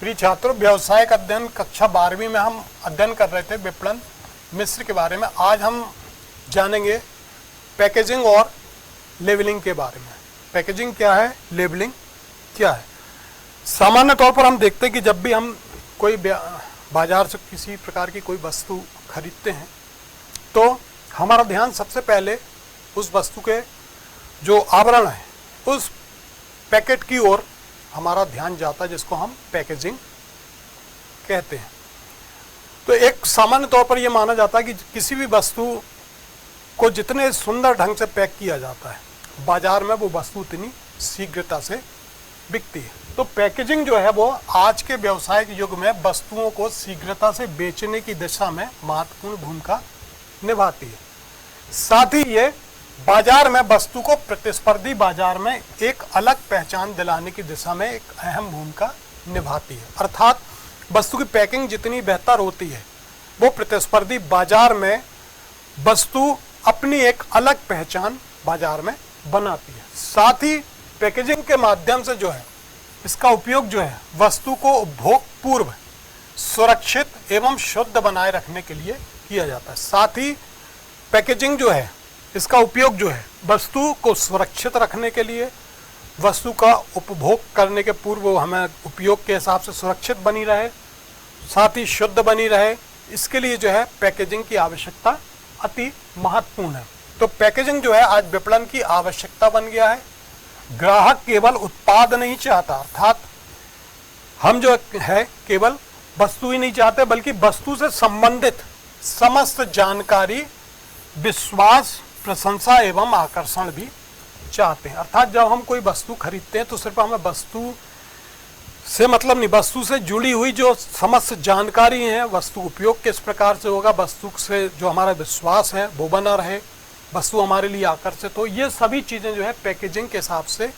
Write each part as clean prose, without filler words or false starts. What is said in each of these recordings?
प्रिय छात्रों, व्यवसायिक अध्ययन कक्षा 12वीं में हम अध्ययन कर रहे थे विपणन मिश्र के बारे में। आज हम जानेंगे पैकेजिंग और लेबलिंग के बारे में। पैकेजिंग क्या है, लेबलिंग क्या है। सामान्य तौर पर हम देखते हैं कि जब भी हम कोई बाजार से किसी प्रकार की कोई वस्तु खरीदते हैं तो हमारा ध्यान सबसे पहले उस वस्तु के जो आवरण है उस पैकेट की ओर हमारा ध्यान जाता है, जिसको हम पैकेजिंग कहते हैं। तो एक सामान्य तौर पर यह माना जाता है कि किसी भी वस्तु को जितने सुंदर ढंग से पैक किया जाता है बाजार में, वो वस्तु उतनी शीघ्रता से बिकती है। तो पैकेजिंग जो है वो आज के व्यावसायिक युग में वस्तुओं को शीघ्रता से बेचने की दिशा में महत्वपूर्ण भूमिका निभाती है। साथ ही ये बाजार में वस्तु को प्रतिस्पर्धी बाजार में एक अलग पहचान दिलाने की दिशा में एक अहम भूमिका निभाती है। अर्थात वस्तु की पैकिंग जितनी बेहतर होती है वो प्रतिस्पर्धी बाजार में वस्तु अपनी एक अलग पहचान बाजार में बनाती है। साथ ही पैकेजिंग के माध्यम से जो है इसका उपयोग जो है वस्तु को उपभोग पूर्व सुरक्षित एवं शुद्ध बनाए रखने के लिए किया जाता है। साथ ही पैकेजिंग जो है इसका उपयोग जो है वस्तु को सुरक्षित रखने के लिए, वस्तु का उपभोग करने के पूर्व हमें उपयोग के हिसाब से सुरक्षित बनी रहे, साथ ही शुद्ध बनी रहे, इसके लिए जो है पैकेजिंग की आवश्यकता अति महत्वपूर्ण है। तो पैकेजिंग जो है आज विपणन की आवश्यकता बन गया है। ग्राहक केवल उत्पाद नहीं चाहता, अर्थात हम जो है केवल वस्तु ही नहीं चाहते बल्कि वस्तु से संबंधित समस्त जानकारी, विश्वास, प्रशंसा एवं आकर्षण भी चाहते हैं। अर्थात जब हम कोई वस्तु खरीदते हैं तो सिर्फ हमें वस्तु से मतलब नहीं, वस्तु से जुड़ी हुई जो समस्त जानकारी है, वस्तु उपयोग किस प्रकार से होगा, वस्तु से जो हमारा विश्वास है वो बना रहे, वस्तु हमारे लिए आकर्षित हो, ये सभी चीज़ें जो है पैकेजिंग के हिसाब से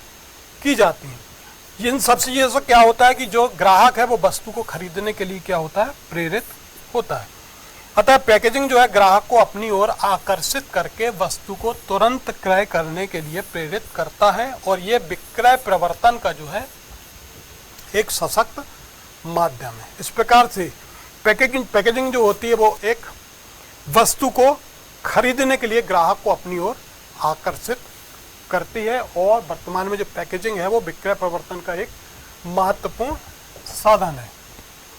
की जाती हैं। इन सब चीज़ों से क्या होता है कि जो ग्राहक है वो वस्तु को खरीदने के लिए क्या होता है, प्रेरित होता है। अतः पैकेजिंग जो है ग्राहक को अपनी ओर आकर्षित करके वस्तु को तुरंत क्रय करने के लिए प्रेरित करता है और ये विक्रय प्रवर्तन का जो है एक सशक्त माध्यम है। इस प्रकार से पैकेजिंग जो होती है वो एक वस्तु को खरीदने के लिए ग्राहक को अपनी ओर आकर्षित करती है और वर्तमान में जो पैकेजिंग है वो विक्रय प्रवर्तन का एक महत्वपूर्ण साधन है।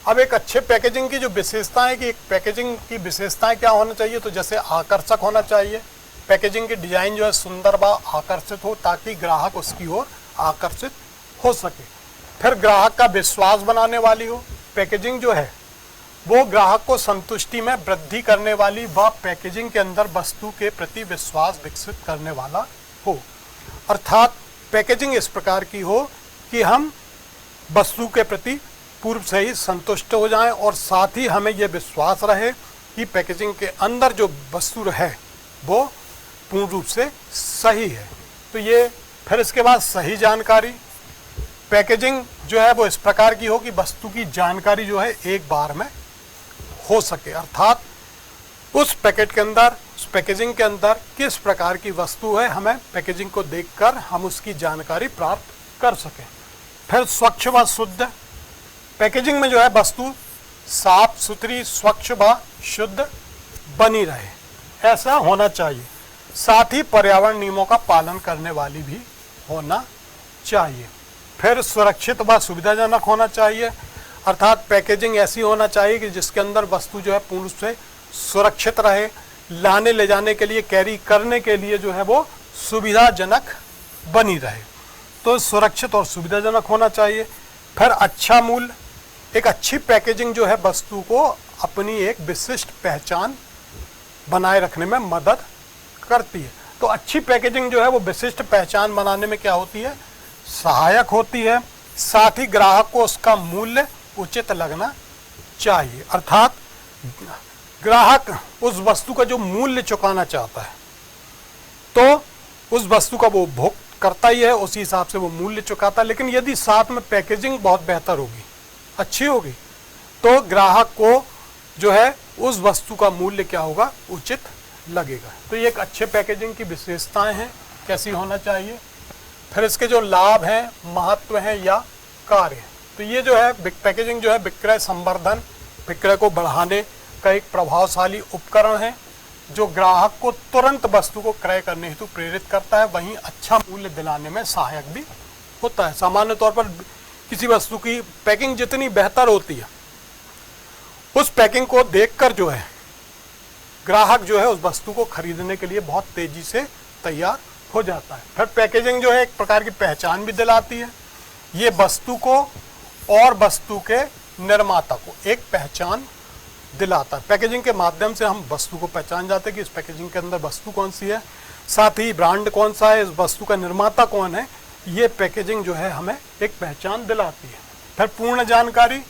अब एक अच्छे पैकेजिंग की जो विशेषता है कि एक पैकेजिंग की विशेषताएं क्या होना चाहिए, तो जैसे आकर्षक होना चाहिए, पैकेजिंग की डिजाइन जो है सुंदर व आकर्षित हो ताकि ग्राहक उसकी ओर आकर्षित हो सके। फिर ग्राहक का विश्वास बनाने वाली हो, पैकेजिंग जो है वो ग्राहक को संतुष्टि में वृद्धि करने वाली व पैकेजिंग के अंदर वस्तु के प्रति विश्वास विकसित करने वाला हो। अर्थात पैकेजिंग इस प्रकार की हो कि हम वस्तु के प्रति पूर्व से ही संतुष्ट हो जाएं और साथ ही हमें यह विश्वास रहे कि पैकेजिंग के अंदर जो वस्तु है वो पूर्ण रूप से सही है। तो ये फिर इसके बाद सही जानकारी, पैकेजिंग जो है वो इस प्रकार की हो कि वस्तु की जानकारी जो है एक बार में हो सके। अर्थात उस पैकेट के अंदर, उस पैकेजिंग के अंदर किस प्रकार की वस्तु है, हमें पैकेजिंग को देखकर हम उसकी जानकारी प्राप्त कर सकें। फिर स्वच्छ व शुद्ध, पैकेजिंग में जो है वस्तु साफ सुथरी, स्वच्छ व शुद्ध बनी रहे, ऐसा होना चाहिए। साथ ही पर्यावरण नियमों का पालन करने वाली भी होना चाहिए। फिर सुरक्षित व सुविधाजनक होना चाहिए, अर्थात पैकेजिंग ऐसी होना चाहिए कि जिसके अंदर वस्तु जो है पूर्ण रूप से सुरक्षित रहे, लाने ले जाने के लिए, कैरी करने के लिए जो है वो सुविधाजनक बनी रहे। तो सुरक्षित और सुविधाजनक होना चाहिए। फिर अच्छा मूल्य, एक अच्छी पैकेजिंग जो है वस्तु को अपनी एक विशिष्ट पहचान बनाए रखने में मदद करती है। तो अच्छी पैकेजिंग जो है वो विशिष्ट पहचान बनाने में क्या होती है, सहायक होती है। साथ ही ग्राहक को उसका मूल्य उचित लगना चाहिए, अर्थात ग्राहक उस वस्तु का जो मूल्य चुकाना चाहता है तो उस वस्तु का वो उपभोग करता ही है, उसी हिसाब से वो मूल्य चुकाता है। लेकिन यदि साथ में पैकेजिंग बहुत बेहतर होगी, अच्छी होगी, तो ग्राहक को जो है उस वस्तु का मूल्य क्या होगा, उचित लगेगा। तो ये एक अच्छे पैकेजिंग की विशेषताएं हैं, कैसी होना चाहिए। फिर इसके जो लाभ हैं, महत्व हैं या कार्य हैं। तो ये जो है पैकेजिंग जो है विक्रय संवर्धन, विक्रय को बढ़ाने का एक प्रभावशाली उपकरण है जो ग्राहक को तुरंत वस्तु को क्रय करने हेतु प्रेरित करता है, वहीं अच्छा मूल्य दिलाने में सहायक भी होता है। सामान्य तौर पर किसी वस्तु की पैकिंग जितनी बेहतर होती है, उस पैकिंग को देखकर जो है ग्राहक जो है उस वस्तु को खरीदने के लिए बहुत तेजी से तैयार हो जाता है। फिर पैकेजिंग जो है एक प्रकार की पहचान भी दिलाती है। ये वस्तु को और वस्तु के निर्माता को एक पहचान दिलाता है। पैकेजिंग के माध्यम से हम वस्तु को पहचान जाते हैं कि इस पैकेजिंग के अंदर वस्तु कौन सी है, साथ ही ब्रांड कौन सा है, इस वस्तु का निर्माता कौन है। ये पैकेजिंग जो है हमें एक पहचान दिलाती है। फिर पूर्ण जानकारी,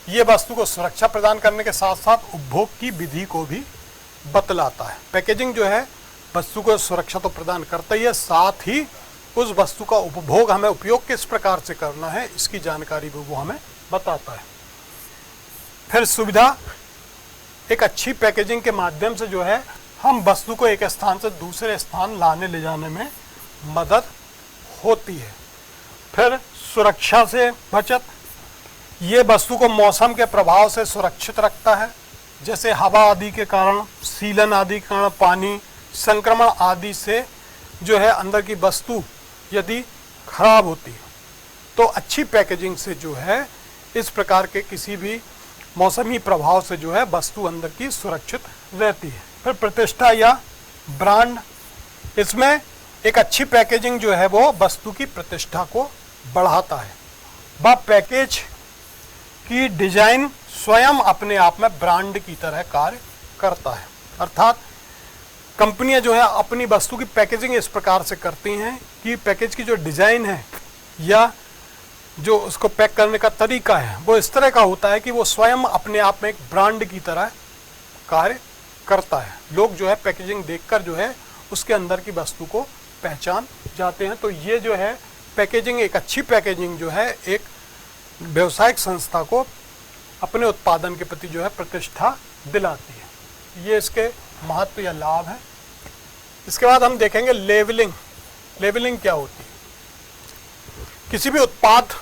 ये वस्तु को सुरक्षा प्रदान करने के साथ साथ उपभोग की विधि को भी बतलाता है। पैकेजिंग जो है वस्तु को सुरक्षा तो प्रदान करता ही है, साथ ही उस वस्तु का उपभोग हमें उपयोग किस प्रकार से करना है इसकी जानकारी भी वो हमें बताता है। फिर सुविधा, एक अच्छी पैकेजिंग के माध्यम से जो है हम वस्तु को एक स्थान से दूसरे स्थान लाने ले जाने में मदद होती है। फिर सुरक्षा से बचत, ये वस्तु को मौसम के प्रभाव से सुरक्षित रखता है, जैसे हवा आदि के कारण, सीलन आदि के कारण, पानी संक्रमण आदि से जो है अंदर की वस्तु यदि खराब होती है तो अच्छी पैकेजिंग से जो है इस प्रकार के किसी भी मौसमी प्रभाव से जो है वस्तु अंदर की सुरक्षित रहती है। फिर प्रतिष्ठा या ब्रांड, इसमें एक अच्छी पैकेजिंग जो है वो वस्तु की प्रतिष्ठा को बढ़ाता है। वह पैकेज की डिजाइन स्वयं अपने आप में ब्रांड की तरह कार्य करता है, अर्थात कंपनियां जो है अपनी वस्तु की पैकेजिंग इस प्रकार से करती हैं कि पैकेज की जो डिजाइन है या जो उसको पैक करने का तरीका है वो इस तरह का होता है कि वो स्वयं अपने आप में एक ब्रांड की तरह कार्य करता है। लोग जो है पैकेजिंग देखकर जो है उसके अंदर की वस्तु को पहचान जाते हैं। तो ये जो है पैकेजिंग, एक अच्छी पैकेजिंग जो है एक व्यवसायिक संस्था को अपने उत्पादन के प्रति जो है प्रतिष्ठा दिलाती है। ये इसके महत्व या लाभ है। इसके बाद हम देखेंगे लेबलिंग। लेबलिंग क्या होती है? किसी भी उत्पाद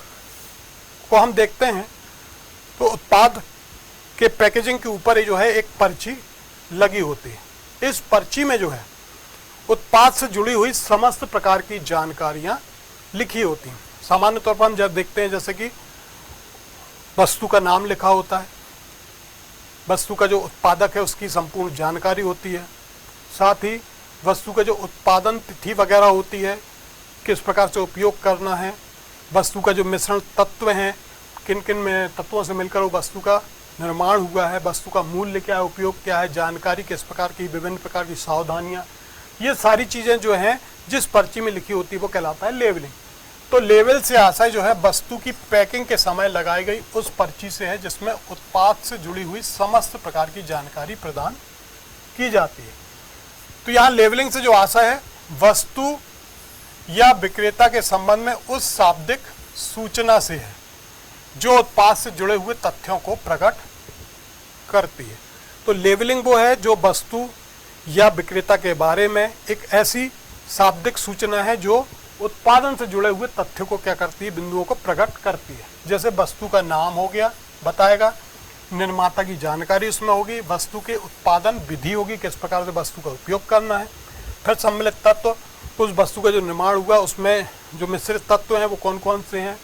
को हम देखते हैं तो उत्पाद के पैकेजिंग के ऊपर ही जो है एक पर्ची लगी होती है। इस पर्ची में जो है उत्पाद से जुड़ी हुई समस्त प्रकार की जानकारियां लिखी होती हैं। सामान्य तौर पर हम जब देखते हैं जैसे कि वस्तु का नाम लिखा होता है, वस्तु का जो उत्पादक है उसकी संपूर्ण जानकारी होती है, साथ ही वस्तु का जो उत्पादन तिथि वगैरह होती है, किस प्रकार से उपयोग करना है, वस्तु का जो मिश्रण तत्व हैं, किन किन में तत्वों से मिलकर वो वस्तु का निर्माण हुआ है, वस्तु का मूल्य क्या है, उपयोग क्या है, जानकारी किस प्रकार की, विभिन्न प्रकार की सावधानियाँ, ये सारी चीज़ें जो हैं जिस पर्ची में लिखी होती है वो कहलाता है लेबलिंग। तो लेबल से आशय जो है वस्तु की पैकिंग के समय लगाई गई उस पर्ची से है जिसमें उत्पाद से जुड़ी हुई समस्त प्रकार की जानकारी प्रदान की जाती है। तो यहाँ लेबलिंग से जो आशय है वस्तु या विक्रेता के संबंध में उस शाब्दिक सूचना से है जो उत्पाद से जुड़े हुए तथ्यों को प्रकट करती है। तो लेबलिंग वो है जो वस्तु या विक्रेता के बारे में एक ऐसी शाब्दिक सूचना है जो उत्पादन से जुड़े हुए तथ्यों को क्या करती है, बिंदुओं को प्रकट करती है। जैसे वस्तु का नाम हो गया, बताएगा, निर्माता की जानकारी उसमें होगी, वस्तु के उत्पादन विधि होगी, किस प्रकार से वस्तु का उपयोग करना है, फिर सम्मिलित तत्व, उस वस्तु का जो निर्माण हुआ उसमें जो मिश्रित तत्व हैं वो कौन कौन से हैं,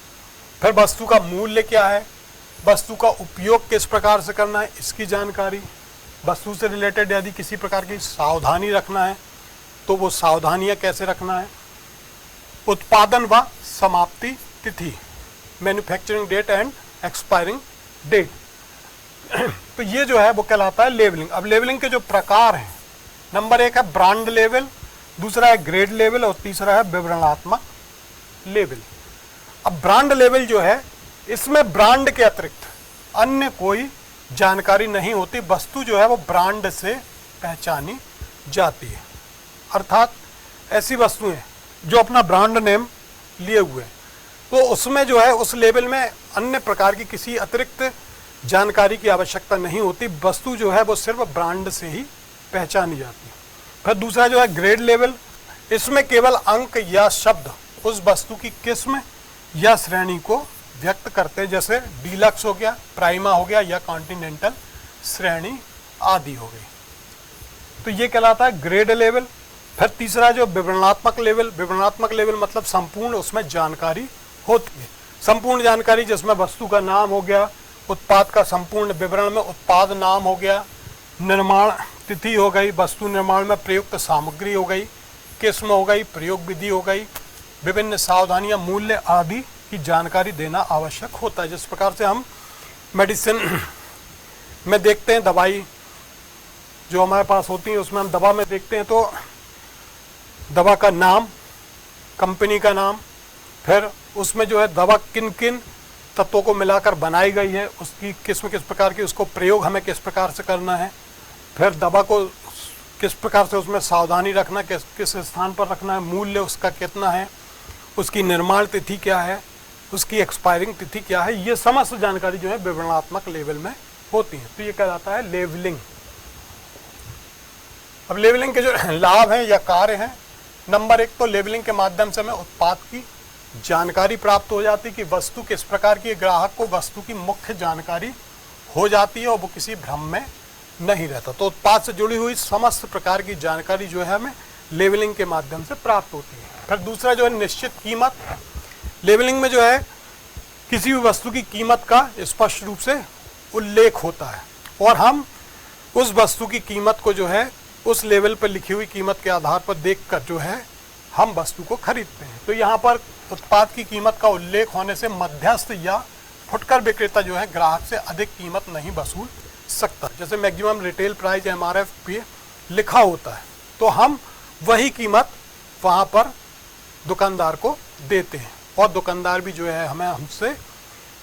फिर वस्तु का मूल्य क्या है, वस्तु का उपयोग किस प्रकार से करना है इसकी जानकारी, वस्तु से रिलेटेड यदि किसी प्रकार की सावधानी रखना है तो वो सावधानियाँ कैसे रखना है, उत्पादन व समाप्ति तिथि, manufacturing date and expiring date. तो ये जो है वो कहलाता है लेबलिंग। अब लेबलिंग के जो प्रकार हैं, नंबर 1 है ब्रांड लेवल, दूसरा है ग्रेड लेवल और तीसरा है विवरणात्मक लेवल। अब ब्रांड लेवल जो है इसमें ब्रांड के अतिरिक्त अन्य कोई जानकारी नहीं होती, वस्तु जो है वो ब्रांड से पहचानी जाती है, अर्थात ऐसी वस्तुएं जो अपना ब्रांड नेम लिए हुए हैं तो उसमें जो है उस लेवल में अन्य प्रकार की किसी अतिरिक्त जानकारी की आवश्यकता नहीं होती, वस्तु जो है वो सिर्फ ब्रांड से ही पहचानी जाती है। फिर दूसरा जो है ग्रेड लेवल, इसमें केवल अंक या शब्द उस वस्तु की किस्म या श्रेणी को व्यक्त करते हैं, जैसे डीलक्स हो गया, प्राइमा हो गया या कॉन्टिनेंटल श्रेणी आदि हो गई। तो ये कहलाता है ग्रेड लेवल। फिर तीसरा जो विवरणात्मक लेवल, विवरणात्मक लेवल मतलब संपूर्ण उसमें जानकारी होती है, संपूर्ण जानकारी जिसमें वस्तु का नाम हो गया, उत्पाद का संपूर्ण विवरण में उत्पाद नाम हो गया, निर्माण तिथि हो गई, वस्तु निर्माण में प्रयुक्त सामग्री हो गई, किस्म हो गई, प्रयोग विधि हो गई, विभिन्न सावधानियां, मूल्य आदि की जानकारी देना आवश्यक होता है। जिस प्रकार से हम मेडिसिन में देखते हैं, दवाई जो हमारे पास होती है उसमें हम दवा में देखते हैं तो दवा का नाम, कंपनी का नाम, फिर उसमें जो है दवा किन किन तत्वों को मिलाकर बनाई गई है, उसकी किस्म किस प्रकार की, उसको प्रयोग हमें किस प्रकार से करना है, फिर दवा को किस प्रकार से उसमें सावधानी रखना, किस स्थान पर रखना है, मूल्य उसका कितना है, उसकी निर्माण तिथि क्या है, उसकी एक्सपायरिंग तिथि क्या है, ये समस्त जानकारी जो है विवरणात्मक लेवल में होती है। तो ये कहलाता है लेवलिंग। अब लेवलिंग के जो लाभ हैं या कार्य हैं, नंबर 1 तो लेवलिंग के माध्यम से हमें उत्पाद की जानकारी प्राप्त हो जाती है कि वस्तु किस प्रकार की, ग्राहक को वस्तु की मुख्य जानकारी हो जाती है और वो किसी भ्रम में नहीं रहता। तो उत्पाद से जुड़ी हुई समस्त प्रकार की जानकारी जो है हमें लेवलिंग के माध्यम से प्राप्त होती है। फिर दूसरा जो है निश्चित कीमत। लेवलिंग में जो है किसी भी वस्तु की कीमत का स्पष्ट रूप से उल्लेख होता है और हम उस वस्तु की कीमत को जो है उस लेवल पर लिखी हुई कीमत के आधार पर देखकर जो है हम वस्तु को खरीदते हैं। तो यहाँ पर उत्पाद की कीमत का उल्लेख होने से मध्यस्थ या फुटकर विक्रेता जो है ग्राहक से अधिक कीमत नहीं वसूल सकता। जैसे मैक्सिमम रिटेल प्राइस MRP पे लिखा होता है तो हम वही कीमत वहाँ पर दुकानदार को देते हैं और दुकानदार भी जो है हमें हमसे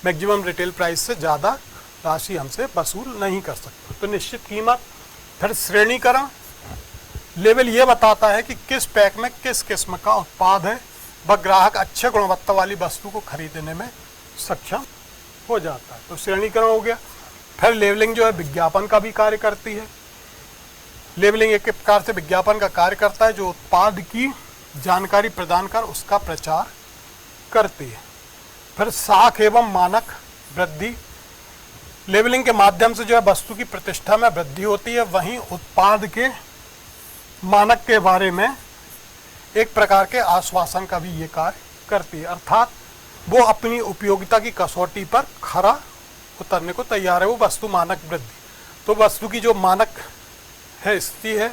मैक्सिमम रिटेल प्राइस से ज़्यादा राशि हमसे वसूल नहीं कर सकता। तो निश्चित कीमत। फिर श्रेणीकरण। लेवल ये बताता है कि किस पैक में किस किस्म का उत्पाद है, वह ग्राहक अच्छे गुणवत्ता वाली वस्तु को खरीदने में सक्षम हो जाता है। तो श्रेणीकरण हो गया। फिर लेवलिंग जो है विज्ञापन का भी कार्य करती है। लेवलिंग एक प्रकार से विज्ञापन का कार्य करता है जो उत्पाद की जानकारी प्रदान कर उसका प्रचार करती है। फिर साख एवं मानक वृद्धि। लेवलिंग के माध्यम से जो है वस्तु की प्रतिष्ठा में वृद्धि होती है, वहीं उत्पाद के मानक के बारे में एक प्रकार के आश्वासन का भी ये कार्य करती है, अर्थात वो अपनी उपयोगिता की कसौटी पर खरा उतरने को तैयार है। वो वस्तु मानक वृद्धि, तो वस्तु की जो मानक है स्थिति है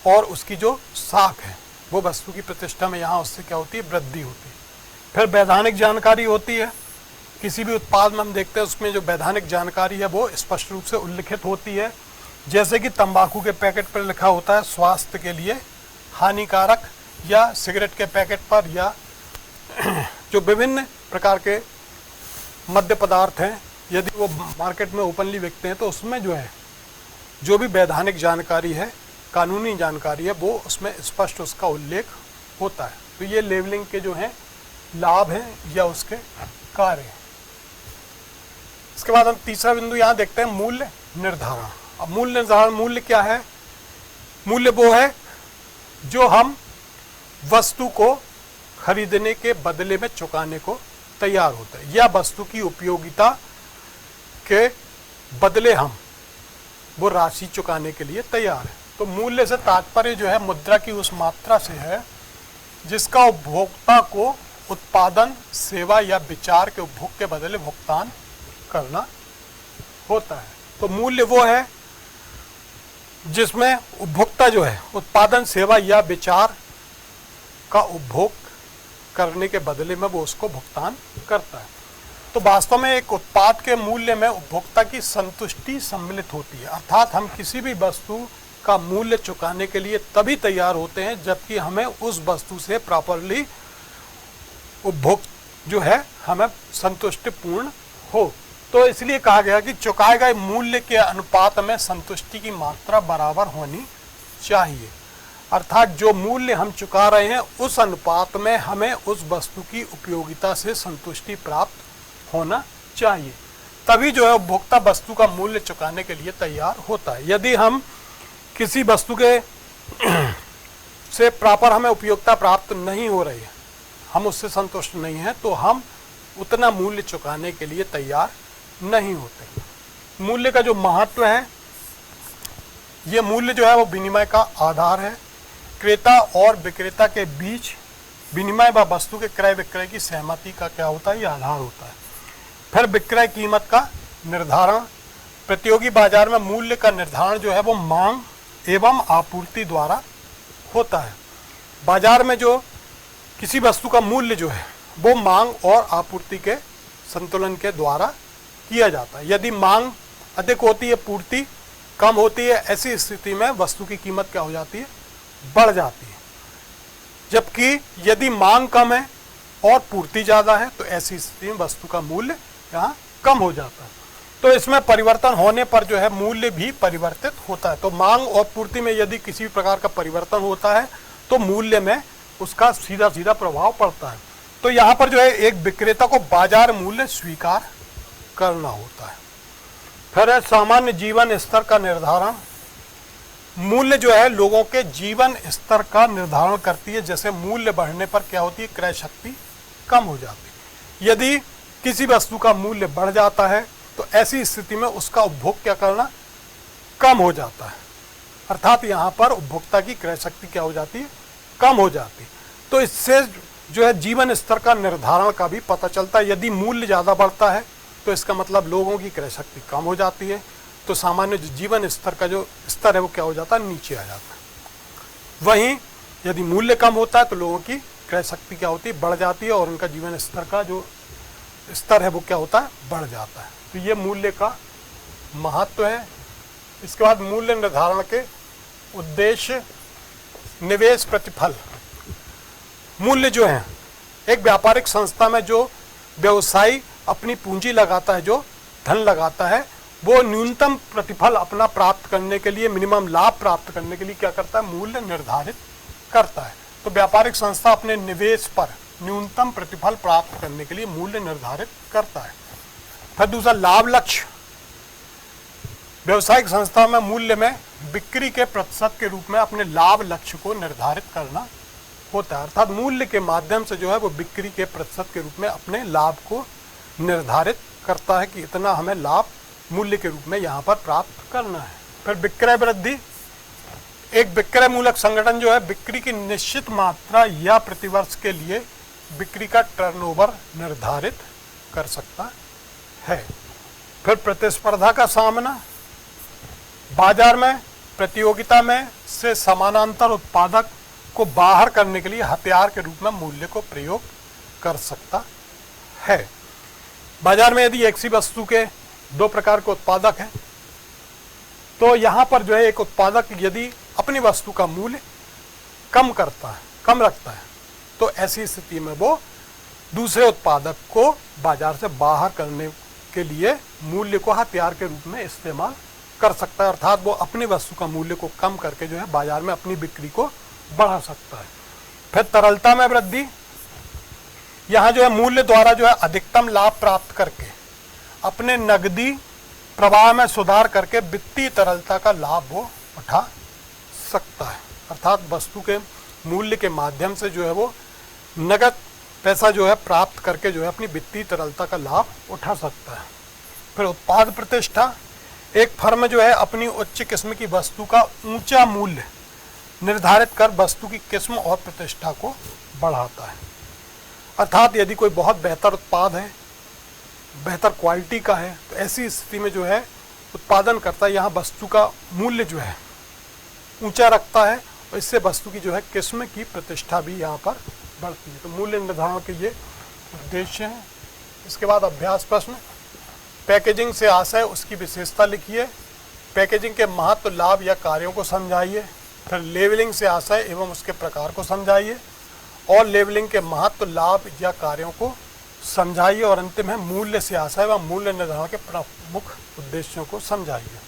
और उसकी जो साख है वो वस्तु की प्रतिष्ठा में यहाँ उससे क्या होती है, वृद्धि होती है। फिर वैधानिक जानकारी होती है। किसी भी उत्पाद में हम देखते हैं उसमें जो वैधानिक जानकारी है वो स्पष्ट रूप से उल्लिखित होती है। जैसे कि तंबाकू के पैकेट पर लिखा होता है स्वास्थ्य के लिए हानिकारक, या सिगरेट के पैकेट पर, या जो विभिन्न प्रकार के मद्य पदार्थ हैं यदि वो मार्केट में ओपनली बिकते हैं तो उसमें जो है जो भी वैधानिक जानकारी है, कानूनी जानकारी है, वो उसमें स्पष्ट उसका उल्लेख होता है। तो ये लेवलिंग के जो हैं लाभ हैं या उसके कार्य हैं। इसके बाद हम तीसरा बिंदु यहाँ देखते हैं मूल्य निर्धारण। अब मूल्य निर्धारण, मूल्य क्या है? मूल्य वो है जो हम वस्तु को खरीदने के बदले में चुकाने को तैयार होते हैं, या वस्तु की उपयोगिता के बदले हम वो राशि चुकाने के लिए तैयार है। तो मूल्य से तात्पर्य जो है मुद्रा की उस मात्रा से है जिसका उपभोक्ता को उत्पादन, सेवा या विचार के उपभोग के बदले भुगतान करना होता है। तो मूल्य वो है जिसमें उपभोक्ता जो है उत्पादन, सेवा या विचार का उपभोग करने के बदले में वो उसको भुगतान करता है। तो वास्तव में एक उत्पाद के मूल्य में उपभोक्ता की संतुष्टि सम्मिलित होती है, अर्थात हम किसी भी वस्तु का मूल्य चुकाने के लिए तभी तैयार होते हैं जबकि हमें उस वस्तु से प्रॉपरली उपभोग जो है हमें संतुष्टिपूर्ण हो। तो इसलिए कहा गया कि चुकाए गए मूल्य के अनुपात में संतुष्टि की मात्रा बराबर होनी चाहिए, अर्थात जो मूल्य हम चुका रहे हैं उस अनुपात में हमें उस वस्तु की उपयोगिता से संतुष्टि प्राप्त होना चाहिए, तभी जो है उपभोक्ता वस्तु का मूल्य चुकाने के लिए तैयार होता है। यदि हम किसी वस्तु के से प्रॉपर हमें उपयोगिता प्राप्त नहीं हो रही है, हम उससे संतुष्ट नहीं हैं, तो हम उतना मूल्य चुकाने के लिए तैयार नहीं होते। मूल्य का जो महत्व है, ये मूल्य जो है वो विनिमय का आधार है। क्रेता और विक्रेता के बीच विनिमय व वस्तु के क्रय विक्रय की सहमति का क्या होता है, ये आधार होता है। फिर विक्रय कीमत का निर्धारण। प्रतियोगी बाजार में मूल्य का निर्धारण जो है वो मांग एवं आपूर्ति द्वारा होता है। बाजार में जो किसी वस्तु का मूल्य जो है वो मांग और आपूर्ति के संतुलन के द्वारा किया जाता है। यदि मांग अधिक होती है, पूर्ति कम होती है, ऐसी स्थिति में वस्तु की कीमत क्या हो जाती है, बढ़ जाती है। जबकि यदि मांग कम है और पूर्ति ज़्यादा है तो ऐसी स्थिति में वस्तु का मूल्य यहाँ कम हो जाता है। तो इसमें परिवर्तन होने पर जो है मूल्य भी परिवर्तित होता है। तो मांग और पूर्ति में यदि किसी भी प्रकार का परिवर्तन होता है तो मूल्य में उसका सीधा सीधा प्रभाव पड़ता है। तो यहाँ पर जो है एक विक्रेता को बाजार मूल्य स्वीकार करना होता है। फिर है सामान्य जीवन स्तर का निर्धारण। मूल्य जो है लोगों के जीवन स्तर का निर्धारण करती है। जैसे मूल्य बढ़ने पर क्या होती है, क्रय शक्ति कम हो जाती है। यदि किसी वस्तु का मूल्य बढ़ जाता है तो ऐसी स्थिति में उसका उपभोग क्या करना, कम हो जाता है। अर्थात यहाँ पर उपभोक्ता की क्रय शक्ति क्या हो जाती है, कम हो जाती है। तो इससे जो है जीवन स्तर का निर्धारण का भी पता चलता है। यदि मूल्य ज़्यादा बढ़ता है तो इसका मतलब लोगों की क्रय शक्ति कम हो जाती है, तो सामान्य जीवन स्तर का जो स्तर है वो क्या हो जाता है, नीचे आ जाता है। वहीं यदि मूल्य कम होता है तो लोगों की क्रय शक्ति क्या होती है, बढ़ जाती है और उनका जीवन स्तर का जो स्तर है वो क्या होता है, बढ़ जाता है। तो ये मूल्य का महत्व है। इसके बाद मूल्य निर्धारण के उद्देश्य, निवेश प्रतिफल। मूल्य जो है एक व्यापारिक संस्था में जो व्यवसायी अपनी पूंजी लगाता है, जो धन लगाता है, वो न्यूनतम प्रतिफल अपना प्राप्त करने के लिए, मिनिमम लाभ प्राप्त करने के लिए क्या करता है, मूल्य निर्धारित करता है। तो व्यापारिक संस्था अपने निवेश पर न्यूनतम प्रतिफल प्राप्त करने के लिए मूल्य निर्धारित करता है। फिर दूसरा लाभ लक्ष्य। व्यवसायिक संस्था में मूल्य में बिक्री के प्रतिशत के रूप में अपने लाभ लक्ष्य को निर्धारित करना होता है। अर्थात मूल्य के माध्यम से जो है वो बिक्री के प्रतिशत के रूप में अपने लाभ को निर्धारित करता है कि इतना हमें लाभ मूल्य के रूप में यहाँ पर प्राप्त करना है। फिर विक्रय वृद्धि। एक विक्रय मूलक संगठन जो है बिक्री की निश्चित मात्रा या प्रतिवर्ष के लिए बिक्री का टर्नओवर निर्धारित कर सकता है। फिर प्रतिस्पर्धा का सामना। बाजार में प्रतियोगिता में से समानांतर उत्पादक को बाहर करने के लिए हथियार के रूप में मूल्य को प्रयोग कर सकता है। बाजार में यदि एक सी वस्तु के दो प्रकार के उत्पादक हैं तो यहाँ पर जो है एक उत्पादक यदि अपनी वस्तु का मूल्य कम करता है, कम रखता है, तो ऐसी स्थिति में वो दूसरे उत्पादक को बाजार से बाहर करने के लिए मूल्य को हथियार के रूप में इस्तेमाल कर सकता है। अर्थात वो अपनी वस्तु का मूल्य को कम करके जो है बाजार में अपनी बिक्री को बढ़ा सकता है। फिर तरलता में वृद्धि। यहाँ जो है मूल्य द्वारा जो है अधिकतम लाभ प्राप्त करके अपने नकदी प्रवाह में सुधार करके वित्तीय तरलता का लाभ वो उठा सकता है। अर्थात वस्तु के मूल्य के माध्यम से जो है वो नगद पैसा जो है प्राप्त करके जो है अपनी वित्तीय तरलता का लाभ उठा सकता है। फिर उत्पाद प्रतिष्ठा। एक फर्म जो है अपनी उच्च किस्म की वस्तु का ऊंचा मूल्य निर्धारित कर वस्तु की किस्म और प्रतिष्ठा को बढ़ाता है। अर्थात यदि कोई बहुत बेहतर उत्पाद है, बेहतर क्वालिटी का है, तो ऐसी स्थिति में जो है उत्पादन करता है यहाँ वस्तु का मूल्य जो है ऊंचा रखता है और इससे वस्तु की जो है किस्म की प्रतिष्ठा भी यहाँ पर बढ़ती है। तो मूल्य निर्धारण के ये उद्देश्य हैं। इसके बाद अभ्यास प्रश्न। पैकेजिंग से आशय, उसकी विशेषता लिखिए। पैकेजिंग के महत्व, लाभ या कार्यों को समझाइए। फिर लेबलिंग से आशय एवं उसके प्रकार को समझाइए और लेबलिंग के महत्व, लाभ या कार्यों को समझाइए। और अंतिम है मूल्य से आशय व मूल्य निर्धारण के प्रमुख उद्देश्यों को समझाइए।